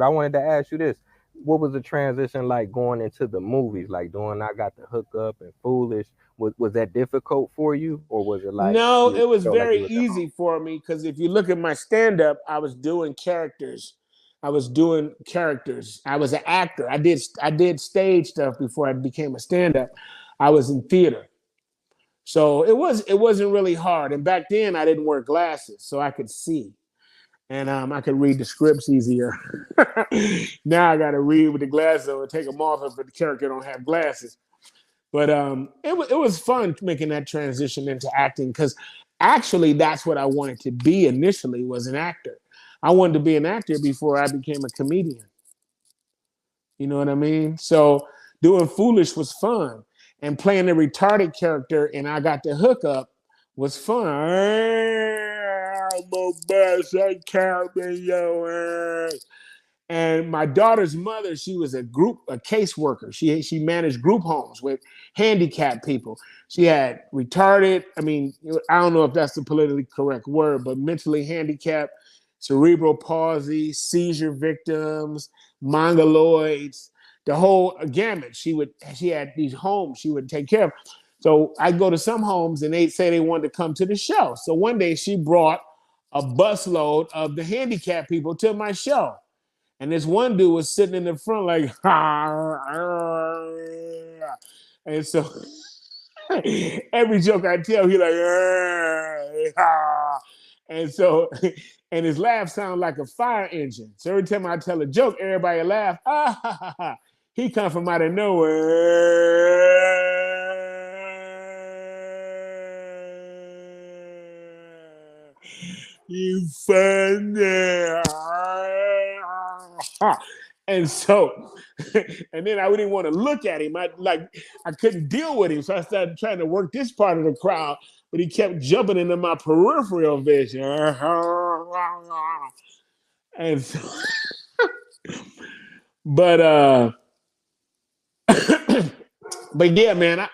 But I wanted to ask you this: what was the transition like going into the movies? Like doing I Got the Hook Up and Foolish. Was that difficult for you, or was it like No, you it was felt like you very was at home? easy for me because if you look at my stand-up, I was doing characters. I was doing characters. I was an actor. I did stage stuff before I became a stand-up. I was in theater. So it wasn't really hard. And back then I didn't wear glasses, so I could see. And I could read the scripts easier. Now I gotta read with the glasses on and take them off if the character don't have glasses. But it was fun making that transition into acting because actually that's what I wanted to be initially was an actor. I wanted to be an actor before I became a comedian. You know what I mean? So doing Foolish was fun, and playing the retarded character and I Got the Hook Up was fun. I'm a best, I can't be your ass. And my daughter's mother, she was a caseworker. She managed group homes with handicapped people. She had retarded, I mean, I don't know if that's the politically correct word, but mentally handicapped, cerebral palsy, seizure victims, mongoloids, the whole gamut. She had these homes she would take care of. So I'd go to some homes and they'd say they wanted to come to the show. So one day she brought a busload of the handicapped people to my show. And this one dude was sitting in the front like, and so every joke I tell, he like, and so, and his laugh sounded like a fire engine. So every time I tell a joke, everybody laugh. He come from out of nowhere. You funny. And so, and then I didn't want to look at him. I couldn't deal with him. So I started trying to work this part of the crowd, but he kept jumping into my peripheral vision. And so, but but yeah, man,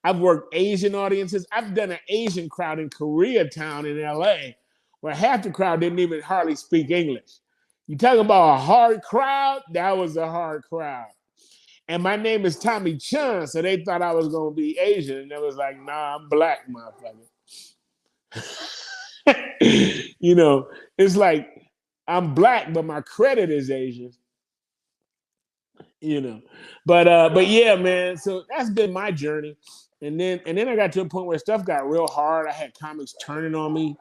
I've worked Asian audiences. I've done an Asian crowd in Koreatown in LA, where half the crowd didn't even hardly speak English. You talking about a hard crowd? That was a hard crowd. And my name is Tommy Chunn, so they thought I was gonna be Asian, and they was like, "Nah, I'm black, motherfucker." You know, it's like I'm black, but my credit is Asian. You know, but yeah, man. So that's been my journey, and then I got to a point where stuff got real hard. I had comics turning on me,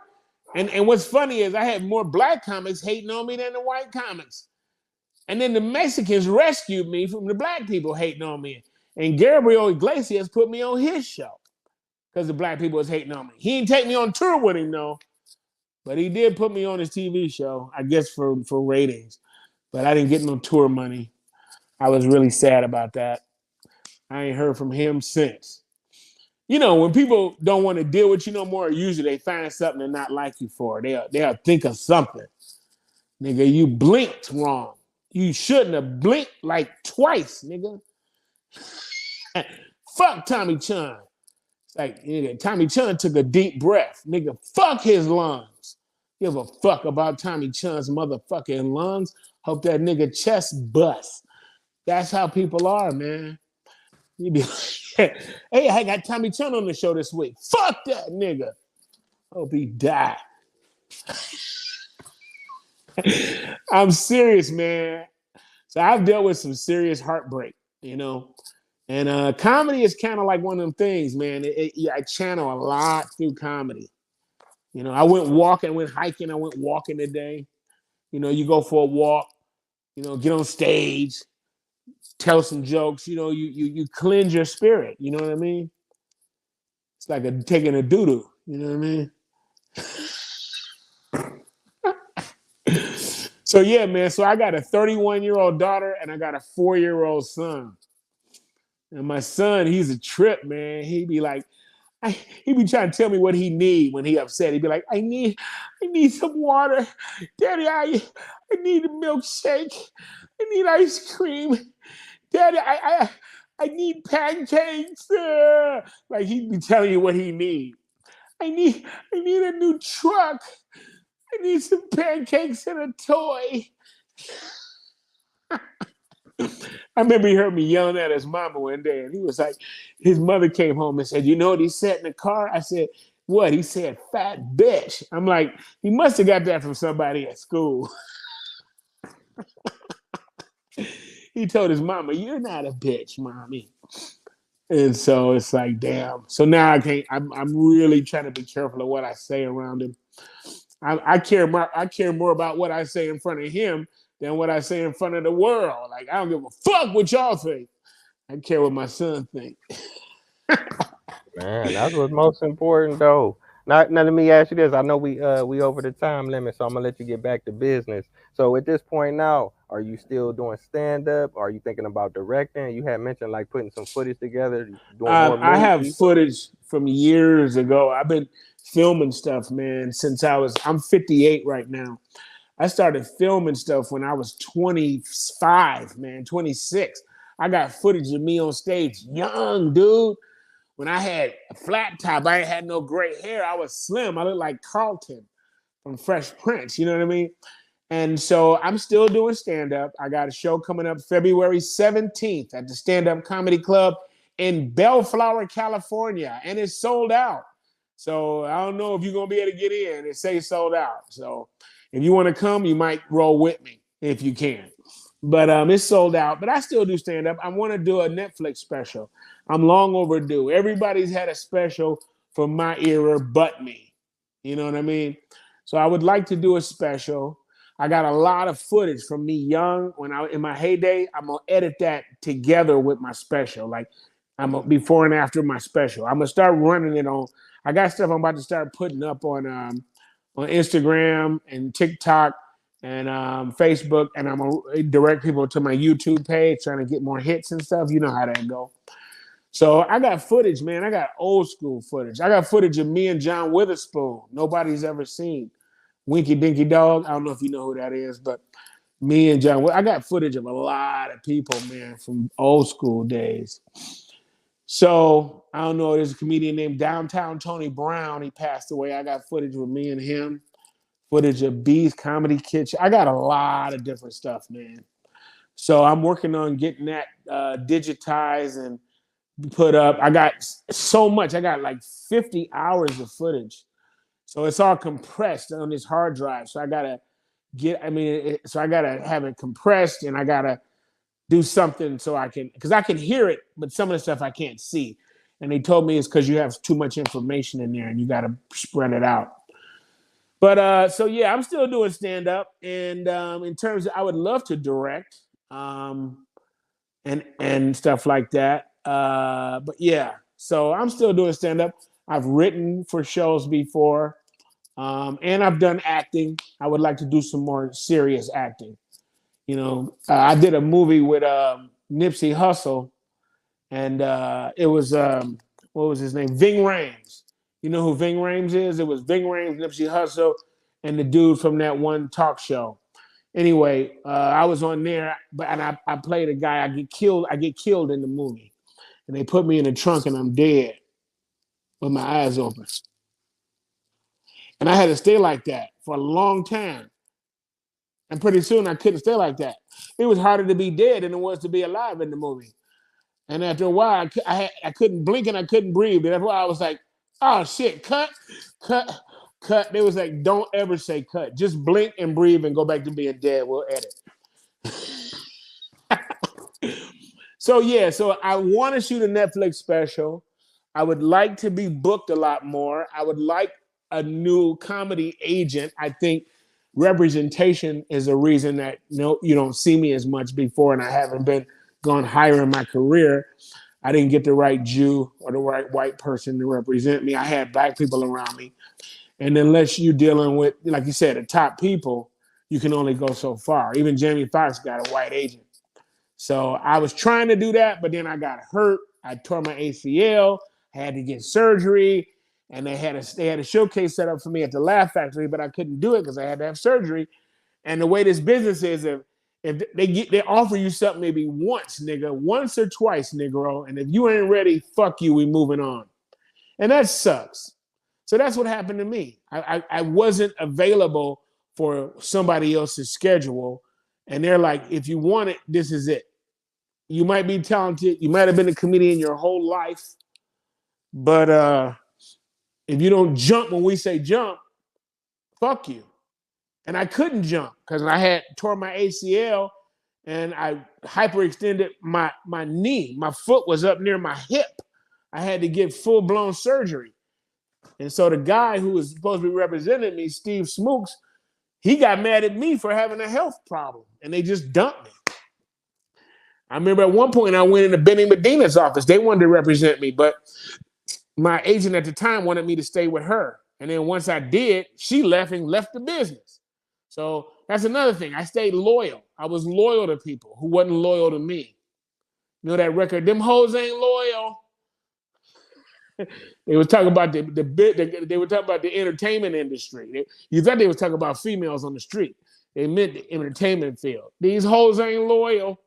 and what's funny is I had more black comics hating on me than the white comics. And then the Mexicans rescued me from the black people hating on me. And Gabriel Iglesias put me on his show because the black people was hating on me. He didn't take me on tour with him, though, but he did put me on his TV show, I guess for ratings. But I didn't get no tour money. I was really sad about that. I ain't heard from him since. You know, when people don't want to deal with you no more, usually they find something to not like you for. They'll think of something. Nigga, you blinked wrong. You shouldn't have blinked like twice, nigga. Fuck Tommy Chunn. It's like, nigga, Tommy Chunn took a deep breath. Nigga, fuck his lungs. Give a fuck about Tommy Chunn's motherfucking lungs. Hope that nigga chest busts. That's how people are, man. You be like, hey, I got Tommy Chunn on the show this week. Fuck that nigga. Hope he die. I'm serious, man. So I've dealt with some serious heartbreak, you know. And comedy is kind of like one of them things, man. I channel a lot through comedy. You know, I went hiking, I went walking today. You know, you go for a walk, you know, get on stage, tell some jokes, you know, you cleanse your spirit, you know what I mean? It's like taking a doo-doo, you know what I mean? So yeah, man. So I got a 31-year-old daughter and I got a 4-year-old son. And my son, he's a trip, man. He be like, he be trying to tell me what he need when he upset. He'd be like, I need some water. Daddy, I need a milkshake. I need ice cream. Daddy, I need pancakes. Like he'd be telling you what he need. I need a new truck. I need some pancakes and a toy. I remember he heard me yelling at his mama one day, and he was like, his mother came home and said, "You know what he said in the car?" I said, "What?" He said, "Fat bitch." I'm like, he must have got that from somebody at school. He told his mama, "You're not a bitch, mommy." And so it's like, damn. So now I can't. I'm really trying to be careful of what I say around him. I care more about what I say in front of him than what I say in front of the world. Like I don't give a fuck what y'all think. I care what my son think. Man, that's what's most important though. Now let me ask you this. I know we over the time limit, so I'm gonna let you get back to business. So at this point now, are you still doing stand up? Are you thinking about directing? You had mentioned like putting some footage together, doing more I have movies. footage from years ago. I've been filming stuff, man, since I'm 58 right now. I started filming stuff when I was 25, man, 26. I got footage of me on stage, young dude. When I had a flat top, I ain't had no gray hair. I was slim. I looked like Carlton from Fresh Prince. You know what I mean? And so I'm still doing stand up. I got a show coming up February 17th at the Stand Up Comedy Club in Bellflower, California, and it's sold out. So I don't know if you're gonna be able to get in. It says sold out. So if you want to come, you might roll with me if you can. But it's sold out. But I still do stand up. I want to do a Netflix special. I'm long overdue. Everybody's had a special from my era, but me. You know what I mean? So I would like to do a special. I got a lot of footage from me young when I in my heyday. I'm gonna edit that together with my special. Like I'm a, before and after my special. I'm gonna start running it on. I got stuff I'm about to start putting up on Instagram and TikTok and Facebook, and I'm gonna direct people to my YouTube page, trying to get more hits and stuff. You know how that go. So I got footage, man. I got old school footage. I got footage of me and John Witherspoon. Nobody's ever seen. Winky Dinky Dog. I don't know if you know who that is, but me and John. I got footage of a lot of people, man, from old school days. So I don't know. There's a comedian named Downtown Tony Brown. He passed away. I got footage with me and him. Footage of B's Comedy Kitchen. I got a lot of different stuff, man. So I'm working on getting that digitized and put up. I got so much. I got like 50 hours of footage. So it's all compressed on this hard drive. So I gotta so I gotta have it compressed, and I gotta do something so I can, because I can hear it, but some of the stuff I can't see. And they told me it's because you have too much information in there and you gotta spread it out. But so yeah, I'm still doing stand up, and in terms of, I would love to direct and stuff like that. But yeah, so I'm still doing stand up. I've written for shows before. And I've done acting. I would like to do some more serious acting. You know, I did a movie with Nipsey Hussle, and it was what was his name? Ving Rhames. You know who Ving Rhames is? It was Ving Rhames, Nipsey Hussle, and the dude from that one talk show. Anyway, I was on there, but and I played a guy. I get killed. I get killed in the movie, and they put me in the trunk, and I'm dead with my eyes open. And I had to stay like that for a long time. And pretty soon I couldn't stay like that. It was harder to be dead than it was to be alive in the movie. And after a while, I couldn't blink and I couldn't breathe. And after a while, I was like, oh shit, cut, cut, cut. They was like, don't ever say cut. Just blink and breathe and go back to being dead. We'll edit. So yeah, so I want to shoot a Netflix special. I would like to be booked a lot more. I would like a new comedy agent. I think representation is a reason that you don't see me as much before, and I haven't been gone higher in my career. I didn't get the right Jew or the right white person to represent me. I had black people around me, and unless you're dealing with, like you said, the top people, you can only go so far. Even Jamie Foxx got a white agent. So I was trying to do that, but then I got hurt. I tore my ACL, had to get surgery, and they had a showcase set up for me at the Laugh Factory, but I couldn't do it because I had to have surgery. And the way this business is, if they offer you something maybe once, nigga, once or twice, Negro, and if you ain't ready, fuck you, we moving on. And that sucks. So that's what happened to me. I wasn't available for somebody else's schedule, and they're like, if you want it, this is it. You might be talented. You might have been a comedian your whole life, but if you don't jump when we say jump, fuck you. And I couldn't jump because I had tore my ACL and I hyperextended my knee. My foot was up near my hip. I had to get full blown surgery. And so the guy who was supposed to be representing me, Steve Smooks, he got mad at me for having a health problem, and they just dumped me. I remember at one point I went into Benny Medina's office. They wanted to represent me, but my agent at the time wanted me to stay with her. And then once I did, she left and left the business. So that's another thing. I stayed loyal. I was loyal to people who wasn't loyal to me. You know that record, Them Hoes Ain't Loyal. They were talking about they were talking about the entertainment industry. You thought they were talking about females on the street. They meant the entertainment field. These hoes ain't loyal.